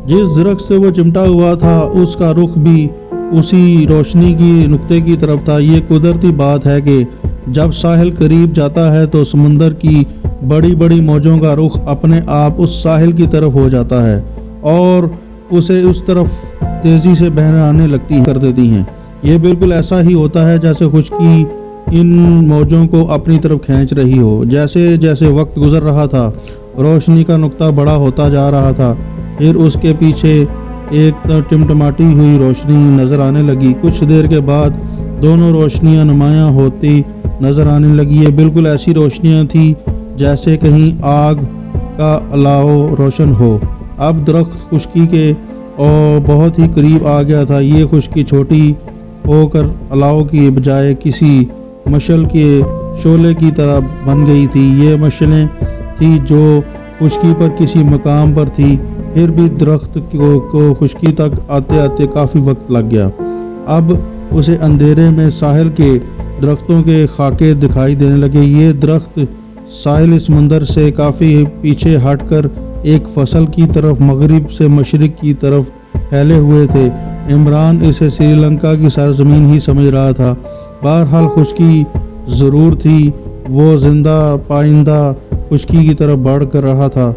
جس درخت سے وہ چمٹا ہوا تھا اس کا رخ بھی اسی روشنی کی نقطے کی طرف تھا۔ یہ قدرتی بات ہے کہ جب ساحل قریب جاتا ہے تو سمندر کی بڑی بڑی موجوں کا رخ اپنے آپ اس ساحل کی طرف ہو جاتا ہے اور اسے اس طرف تیزی سے بہانے لگتی کر دیتی ہیں۔ یہ بالکل ایسا ہی ہوتا ہے جیسے خشکی ان موجوں کو اپنی طرف کھینچ رہی ہو۔ جیسے جیسے وقت گزر رہا تھا روشنی کا نقطہ بڑا ہوتا جا رہا تھا، پھر اس کے پیچھے ایک ٹمٹماتی ہوئی روشنی نظر آنے لگی۔ کچھ دیر کے بعد دونوں روشنیاں نمایاں ہوتی نظر آنے لگی۔ یہ بالکل ایسی روشنیاں تھیں جیسے کہیں آگ کا الاؤ روشن ہو۔ اب درخت خشکی کے اور بہت ہی قریب آ گیا تھا۔ یہ خشکی چھوٹی ہو کر الاؤ کی بجائے کسی مشعل کے شعلے کی طرح بن گئی تھی۔ یہ مشعلیں تھی جو خشکی پر کسی مقام پر تھی، پھر بھی درخت کو خشکی تک آتے آتے کافی وقت لگ گیا۔ اب اسے اندھیرے میں ساحل کے درختوں کے خاکے دکھائی دینے لگے۔ یہ درخت ساحل سمندر سے کافی پیچھے ہٹ کر ایک فصل کی طرف مغرب سے مشرق کی طرف پھیلے ہوئے تھے۔ عمران اسے سری لنکا کی سرزمین ہی سمجھ رہا تھا۔ بہرحال خشکی ضرور تھی، وہ زندہ پائندہ خشکی کی طرف بڑھ کر رہا تھا۔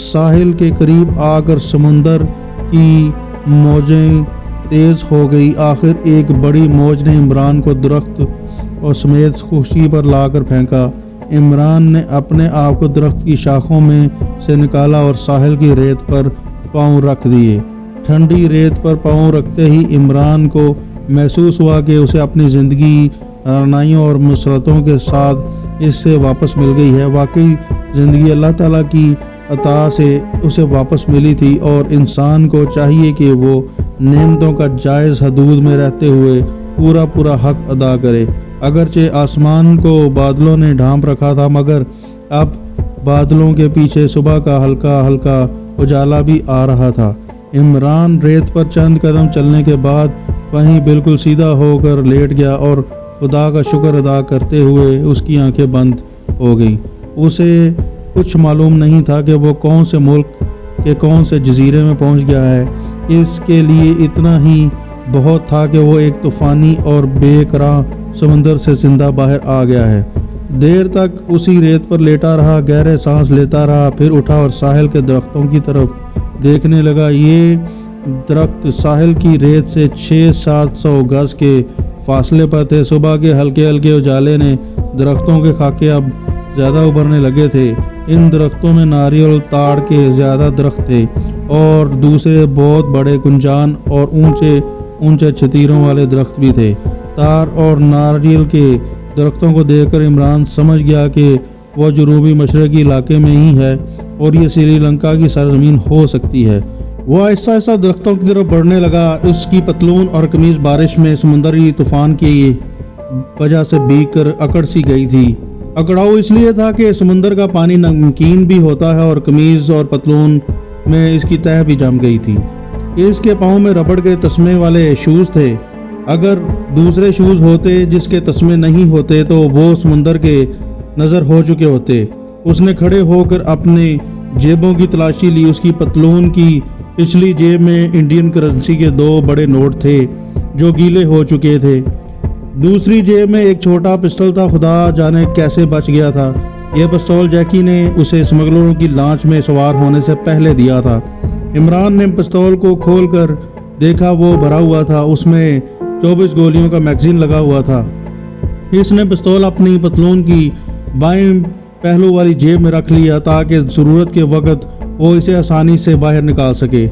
ساحل کے قریب آ کر سمندر کی موجیں تیز ہو گئی۔ آخر ایک بڑی موج نے عمران کو درخت اور سمیت خشکی پر لا کر پھینکا۔ عمران نے اپنے آپ کو درخت کی شاخوں میں سے نکالا اور ساحل کی ریت پر پاؤں رکھ دیے۔ ٹھنڈی ریت پر پاؤں رکھتے ہی عمران کو محسوس ہوا کہ اسے اپنی زندگی رعنائیوں اور مسرتوں کے ساتھ اس سے واپس مل گئی ہے۔ واقعی زندگی اللہ تعالیٰ کی عطا سے اسے واپس ملی تھی اور انسان کو چاہیے کہ وہ نعمتوں کا جائز حدود میں رہتے ہوئے پورا حق ادا کرے۔ اگرچہ آسمان کو بادلوں نے ڈھانپ رکھا تھا، مگر اب بادلوں کے پیچھے صبح کا ہلکا اجالا بھی آ رہا تھا۔ عمران ریت پر چند قدم چلنے کے بعد وہیں بالکل سیدھا ہو کر لیٹ گیا اور خدا کا شکر ادا کرتے ہوئے اس کی آنکھیں بند ہو گئیں۔ اسے کچھ معلوم نہیں تھا کہ وہ کون سے ملک کے کون سے جزیرے میں پہنچ گیا ہے۔ اس کے لیے اتنا ہی بہت تھا کہ وہ ایک طوفانی اور بے قرار سمندر سے زندہ باہر آ گیا ہے۔ دیر تک اسی ریت پر لیٹا رہا، گہرے سانس لیتا رہا، پھر اٹھا اور ساحل کے درختوں کی طرف دیکھنے لگا۔ یہ درخت ساحل کی ریت سے 600-700 گز کے فاصلے پر تھے۔ صبح کے ہلکے اجالے نے درختوں کے خاکے اب زیادہ ابھرنے لگے تھے۔ ان درختوں میں ناریل تاڑ کے زیادہ درخت تھے اور دوسرے بہت بڑے گنجان اور اونچے چھتیروں والے درخت بھی تھے۔ تار اور ناریل کے درختوں کو دیکھ کر عمران سمجھ گیا کہ وہ جنوبی مشرقی علاقے میں ہی ہے اور یہ سری لنکا کی سرزمین ہو سکتی ہے۔ وہ آہستہ درختوں کی طرف بڑھنے لگا۔ اس کی پتلون اور قمیض بارش میں سمندری طوفان کی وجہ سے بھیگ کر اکڑ سی گئی تھی۔ اکڑاؤ اس لیے تھا کہ سمندر کا پانی نمکین بھی ہوتا ہے اور قمیض اور پتلون میں اس کی تہہ بھی جم گئی تھی۔ اس کے پاؤں میں ربڑ کے تسمے والے شوز تھے۔ اگر دوسرے شوز ہوتے جس کے تسمے نہیں ہوتے تو وہ سمندر کے نظر ہو چکے ہوتے۔ اس نے کھڑے ہو کر اپنے جیبوں کی تلاشی لی۔ اس کی پتلون کی پچھلی جیب میں انڈین کرنسی کے 2 بڑے نوٹ تھے جو گیلے ہو چکے تھے۔ دوسری جیب میں ایک چھوٹا پستول تھا، خدا جانے کیسے بچ گیا تھا۔ یہ پستول جیکی نے اسے اسمگلروں کی لانچ میں سوار ہونے سے پہلے دیا تھا۔ عمران نے پستول کو کھول کر دیکھا، وہ بھرا ہوا تھا۔ اس میں 24 گولیوں کا میگزین لگا ہوا تھا۔ اس نے پستول اپنی پتلون کی بائیں پہلو والی جیب میں رکھ لیا تاکہ ضرورت کے وقت وہ اسے آسانی سے باہر نکال سکے۔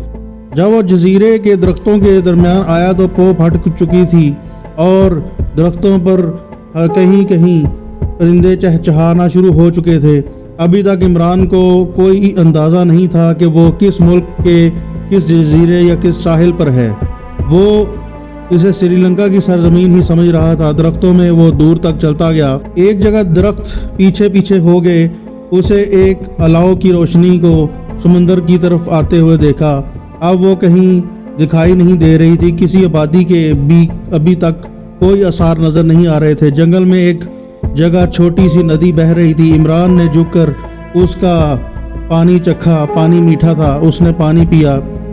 جب وہ جزیرے کے درختوں کے درمیان آیا تو پوپ ہٹ چکی تھی اور درختوں پر کہیں پرندے چہچہانا شروع ہو چکے تھے۔ ابھی تک عمران کو کوئی اندازہ نہیں تھا کہ وہ کس ملک کے کس جزیرے یا کس ساحل پر ہے۔ وہ اسے سری لنکا کی سرزمین ہی سمجھ رہا تھا۔ درختوں میں وہ دور تک چلتا گیا۔ ایک جگہ درخت پیچھے ہو گئے۔ اسے ایک الاؤ کی روشنی کو سمندر کی طرف آتے ہوئے دیکھا۔ اب وہ کہیں دکھائی نہیں دے رہی تھی۔ کسی آبادی کے بھی ابھی تک کوئی آثار نظر نہیں آ رہے تھے۔ جنگل میں ایک جگہ چھوٹی سی ندی بہہ رہی تھی۔ عمران نے جھک کر اس کا پانی چکھا۔ پانی میٹھا تھا۔ اس نے پانی پیا۔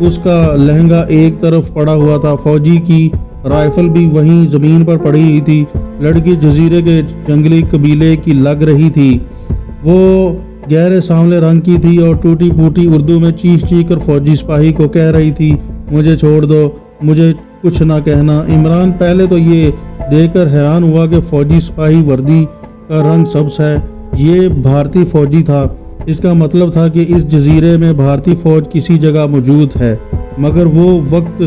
اس کا لہنگا ایک طرف پڑا ہوا تھا، فوجی کی رائفل بھی وہیں زمین پر پڑی ہوئی تھی۔ لڑکی جزیرے کے جنگلی قبیلے کی لگ رہی تھی۔ وہ گہرے سانولے رنگ کی تھی اور ٹوٹی پھوٹی اردو میں چیخ چیخ کر فوجی سپاہی کو کہہ رہی تھی، مجھے چھوڑ دو، مجھے کچھ نہ کہنا۔ عمران پہلے تو یہ دیکھ کر حیران ہوا کہ فوجی سپاہی وردی کا رنگ سبز ہے، یہ بھارتی فوجی تھا۔ اس کا مطلب تھا کہ اس جزیرے میں بھارتی فوج کسی جگہ موجود ہے، مگر وہ وقت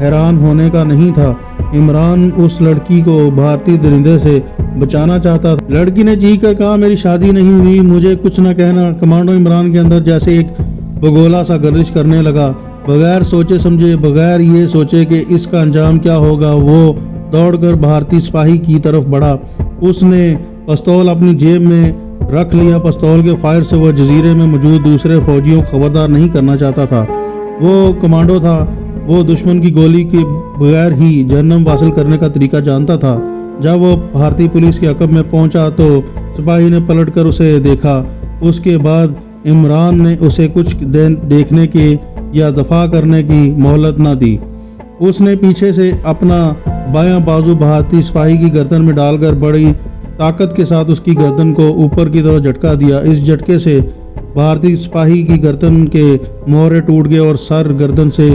حیران ہونے کا نہیں تھا۔ عمران اس لڑکی کو بھارتی درندے سے بچانا چاہتا تھا۔ لڑکی نے چیخ کر کہا، میری شادی نہیں ہوئی، مجھے کچھ نہ کہنا۔ کمانڈو عمران کے اندر جیسے ایک بگولا سا گردش کرنے لگا۔ بغیر سوچے سمجھے، بغیر یہ سوچے کہ اس کا انجام کیا ہوگا، وہ دوڑ کر بھارتی سپاہی کی طرف بڑھا۔ اس نے پستول اپنی جیب میں رکھ لیا۔ پستول کے فائر سے وہ جزیرے میں موجود دوسرے فوجیوں کو خبردار نہیں کرنا چاہتا تھا۔ وہ کمانڈو تھا، وہ دشمن کی گولی کے بغیر ہی جہنم واصل کرنے کا طریقہ جانتا تھا۔ جب وہ بھارتی پولیس کے عقب میں پہنچا تو سپاہی نے پلٹ کر اسے دیکھا۔ اس کے بعد عمران نے اسے کچھ دیکھنے کے یا دفاع کرنے کی مہلت نہ دی۔ اس نے پیچھے سے اپنا بایاں بازو بھارتی سپاہی کی گردن میں ڈال کر بڑی طاقت کے ساتھ اس کی گردن کو اوپر کی طرف جھٹکا دیا۔ اس جھٹکے سے بھارتی سپاہی کی گردن کے مہرے ٹوٹ گئے اور سر گردن سے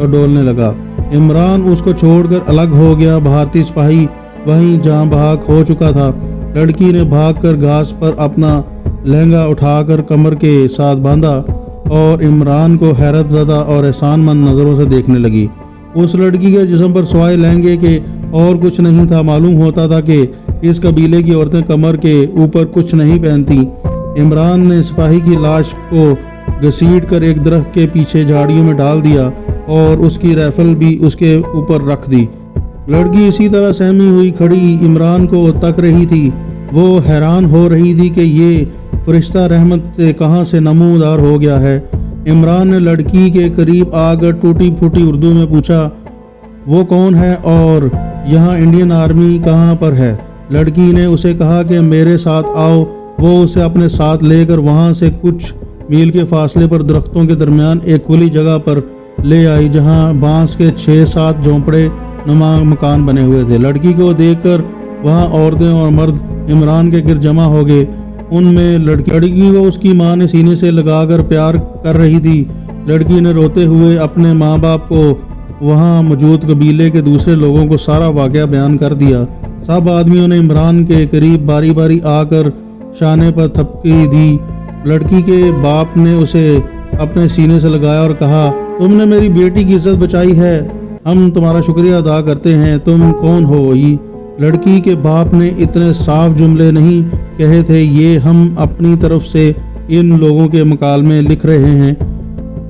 ڈولنے لگا۔ عمران اس کو چھوڑ کر الگ ہو گیا۔ بھارتی سپاہی وہیں جہاں بھاگ ہو چکا تھا۔ لڑکی نے بھاگ کر گھاس پر اپنا لہنگا اٹھا کر کمر کے ساتھ باندھا اور عمران کو حیرت زدہ اور احسان مند نظروں سے دیکھنے لگی۔ اس لڑکی کے جسم پر سوائے لہنگے کے اور کچھ نہیں تھا۔ معلوم ہوتا تھا کہ اس قبیلے کی عورتیں کمر کے اوپر کچھ نہیں پہنتی۔ عمران نے سپاہی کی لاش کو گھسیٹ کر ایک درخت کے پیچھے جھاڑیوں میں ڈال دیا اور اس کی رائفل بھی اس کے اوپر رکھ دی۔ لڑکی اسی طرح سہمی ہوئی کھڑی عمران کو تک رہی تھی۔ وہ حیران ہو رہی تھی کہ یہ فرشتہ رحمت کہاں سے نمودار ہو گیا ہے۔ عمران نے لڑکی کے قریب آ کر ٹوٹی پھوٹی اردو میں پوچھا، وہ کون ہے اور یہاں انڈین آرمی کہاں پر ہے؟ لڑکی نے اسے کہا کہ میرے ساتھ آؤ۔ وہ اسے اپنے ساتھ لے کر وہاں سے کچھ میل کے فاصلے پر درختوں کے درمیان ایک کھلی جگہ پر لے آئی، جہاں بانس کے 6-7 جھونپڑے نما مکان بنے ہوئے تھے۔ لڑکی کو دیکھ کر وہاں عورتیں اور مرد عمران کے گرد جمع ہو گئے۔ ان میں لڑکی کو اس کی ماں نے سینے سے لگا کر پیار کر رہی تھی۔ لڑکی نے روتے ہوئے اپنے ماں باپ کو، وہاں موجود قبیلے کے دوسرے لوگوں کو سارا واقعہ بیان کر دیا۔ سب آدمیوں نے عمران کے قریب باری باری آ کر شانے پر تھپکی دی۔ لڑکی کے باپ نے اسے اپنے سینے سے لگایا اور کہا، تم نے میری بیٹی کی عزت بچائی ہے، ہم تمہارا شکریہ ادا کرتے ہیں، تم کون ہو؟ لڑکی کے باپ نے اتنے صاف جملے نہیں کہے تھے، یہ ہم اپنی طرف سے ان لوگوں کے مکالمے لکھ رہے ہیں۔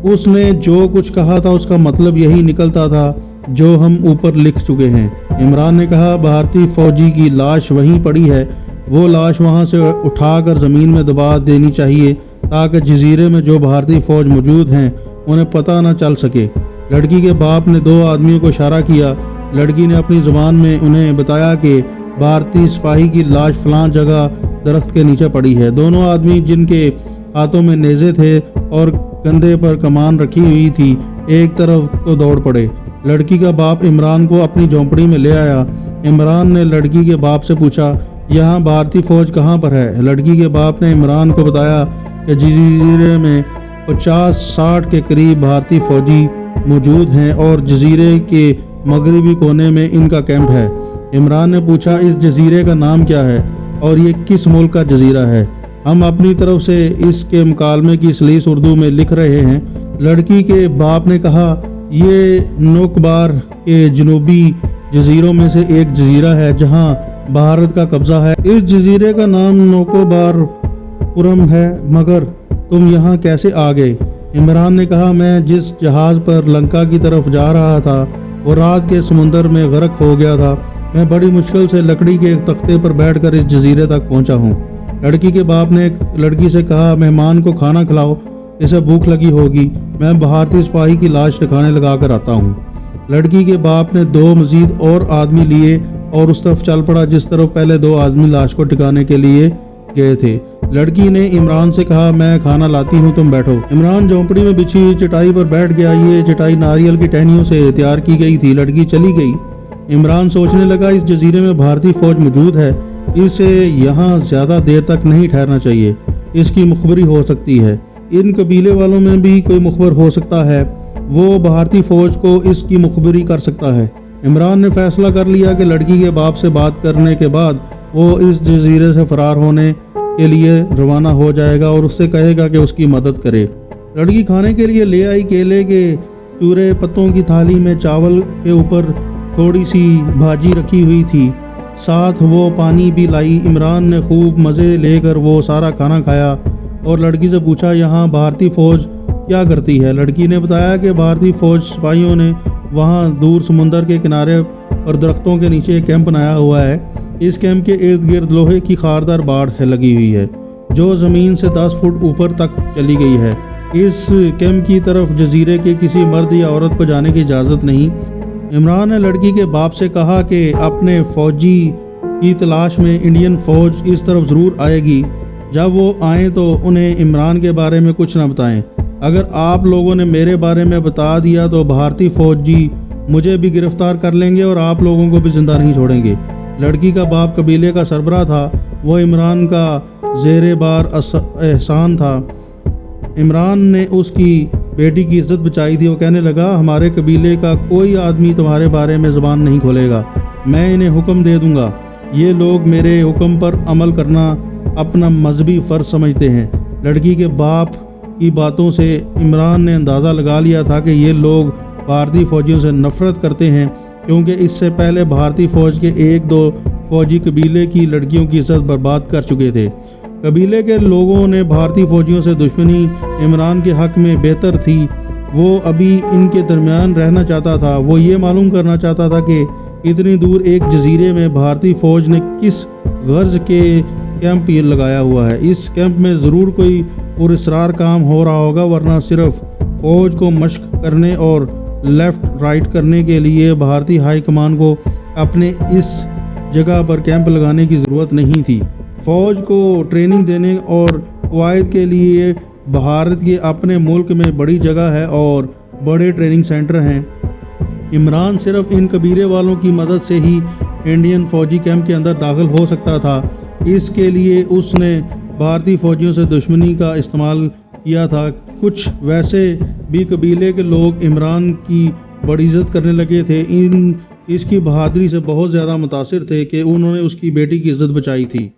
اس نے جو کچھ کہا تھا اس کا مطلب یہی نکلتا تھا جو ہم اوپر لکھ چکے ہیں۔ عمران نے کہا، بھارتی فوجی کی لاش وہیں پڑی ہے، وہ لاش وہاں سے اٹھا کر زمین میں دبا دینی چاہیے تاکہ جزیرے میں جو بھارتی فوج موجود ہیں انہیں پتہ نہ چل سکے۔ لڑکی کے باپ نے 2 آدمیوں کو اشارہ کیا۔ لڑکی نے اپنی زبان میں انہیں بتایا کہ بھارتی سپاہی کی لاش فلاں جگہ درخت کے نیچے پڑی ہے۔ دونوں آدمی جن کے ہاتھوں میں نیزے تھے اور کندھے پر کمان رکھی ہوئی تھی، ایک طرف کو دوڑ پڑے۔ لڑکی کا باپ عمران کو اپنی جھونپڑی میں لے آیا۔ عمران نے لڑکی کے باپ سے پوچھا، یہاں بھارتی فوج کہاں پر ہے؟ لڑکی کے باپ نے عمران کو بتایا کہ جزیرے میں 50-60 کے قریب بھارتی فوجی موجود ہیں اور جزیرے کے مغربی کونے میں ان کا کیمپ ہے۔ عمران نے پوچھا، اس جزیرے کا نام کیا ہے اور یہ کس ملک کا جزیرہ ہے؟ ہم اپنی طرف سے اس کے مکالمے کی سلیس اردو میں لکھ رہے ہیں۔ لڑکی کے باپ نے کہا، یہ نوکبار کے جنوبی جزیروں میں سے ایک جزیرہ ہے جہاں بھارت کا قبضہ ہے۔ اس جزیرے کا نام نوکوبار پورم ہے، مگر تم یہاں کیسے آ گئے؟ عمران نے کہا، میں جس جہاز پر لنکا کی طرف جا رہا تھا وہ رات کے سمندر میں غرق ہو گیا تھا۔ میں بڑی مشکل سے لکڑی کے ایک تختے پر بیٹھ کر اس جزیرے تک پہنچا ہوں۔ لڑکی کے باپ نے لڑکی سے کہا، مہمان کو کھانا کھلاؤ، اسے بھوک لگی ہوگی، میں بھارتی سپاہی کی لاش ٹھکانے لگا کر آتا ہوں۔ لڑکی کے باپ نے 2 مزید اور آدمی لیے اور اس طرف چل پڑا جس طرف پہلے 2 آدمی لاش کو ٹھکانے کے لیے گئے تھے۔ لڑکی نے عمران سے کہا میں کھانا لاتی ہوں تم بیٹھو۔ عمران جھونپڑی میں بچھی ہوئی چٹائی پر بیٹھ گیا۔ یہ چٹائی ناریل کی ٹہنیوں سے تیار کی گئی تھی۔ لڑکی چلی گئی۔ عمران سوچنے لگا اس جزیرے میں بھارتی فوج موجود ہے، اسے یہاں زیادہ دیر تک نہیں ٹھہرنا چاہیے، اس کی مخبری ہو سکتی ہے، ان قبیلے والوں میں بھی کوئی مخبر ہو سکتا ہے، وہ بھارتی فوج کو اس کی مخبری کر سکتا ہے۔ عمران نے فیصلہ کر لیا کہ لڑکی کے باپ سے بات کرنے کے بعد وہ اس جزیرے سے فرار ہونے کے لیے روانہ ہو جائے گا اور اس سے کہے گا کہ اس کی مدد کرے۔ لڑکی کھانے کے لیے لے آئی کیلے کے چورے پتوں کی تھالی میں چاول کے اوپر تھوڑی سی بھاجی رکھی ہوئی تھی، ساتھ وہ پانی بھی لائی۔ عمران نے خوب مزے لے کر وہ سارا کھانا کھایا اور لڑکی سے پوچھا یہاں بھارتی فوج کیا کرتی ہے؟ لڑکی نے بتایا کہ بھارتی فوج سپاہیوں نے وہاں دور سمندر کے کنارے اور درختوں کے نیچے ایک کیمپ بنایا ہوا ہے۔ اس کیمپ کے ارد گرد لوہے کی خاردار باڑ لگی ہوئی ہے جو زمین سے 10 فٹ اوپر تک چلی گئی ہے۔ اس کیمپ کی طرف جزیرے کے کسی مرد یا عورت کو جانے کی اجازت نہیں۔ عمران نے لڑکی کے باپ سے کہا کہ اپنے فوجی کی تلاش میں انڈین فوج اس طرف ضرور آئے گی، جب وہ آئیں تو انہیں عمران کے بارے میں کچھ نہ بتائیں۔ اگر آپ لوگوں نے میرے بارے میں بتا دیا تو بھارتی فوجی مجھے بھی گرفتار کر لیں گے اور آپ لوگوں کو بھی زندہ نہیں چھوڑیں گے۔ لڑکی کا باپ قبیلے کا سربراہ تھا، وہ عمران کا زیر بار احسان تھا۔ عمران نے اس کی بیٹی کی عزت بچائی تھی۔ وہ کہنے لگا ہمارے قبیلے کا کوئی آدمی تمہارے بارے میں زبان نہیں کھولے گا، میں انہیں حکم دے دوں گا، یہ لوگ میرے حکم پر عمل کرنا اپنا مذہبی فرض سمجھتے ہیں۔ لڑکی کے باپ کی باتوں سے عمران نے اندازہ لگا لیا تھا کہ یہ لوگ بھارتی فوجیوں سے نفرت کرتے ہیں، کیونکہ اس سے پہلے بھارتی فوج کے 1-2 فوجی قبیلے کی لڑکیوں کی عزت برباد کر چکے تھے۔ قبیلے کے لوگوں نے بھارتی فوجیوں سے دشمنی عمران کے حق میں بہتر تھی، وہ ابھی ان کے درمیان رہنا چاہتا تھا۔ وہ یہ معلوم کرنا چاہتا تھا کہ اتنی دور ایک جزیرے میں بھارتی فوج نے کس غرض کے کیمپ لگایا ہوا ہے۔ اس کیمپ میں ضرور کوئی پراسرار کام ہو رہا ہوگا، ورنہ صرف فوج کو مشق کرنے اور لیفٹ رائٹ کرنے کے لیے بھارتی ہائی کمان کو اپنے اس جگہ پر کیمپ لگانے کی ضرورت نہیں تھی۔ فوج کو ٹریننگ دینے اور قواعد کے لیے بھارت کے اپنے ملک میں بڑی جگہ ہے اور بڑے ٹریننگ سینٹر ہیں۔ عمران صرف ان قبیلے والوں کی مدد سے ہی انڈین فوجی کیمپ کے اندر داخل ہو سکتا تھا۔ اس کے لیے اس نے بھارتی فوجیوں سے دشمنی کا استعمال کیا تھا۔ کچھ ویسے بھی قبیلے کے لوگ عمران کی بڑی عزت کرنے لگے تھے، اس کی بہادری سے بہت زیادہ متاثر تھے کہ انہوں نے اس کی بیٹی کی عزت بچائی تھی۔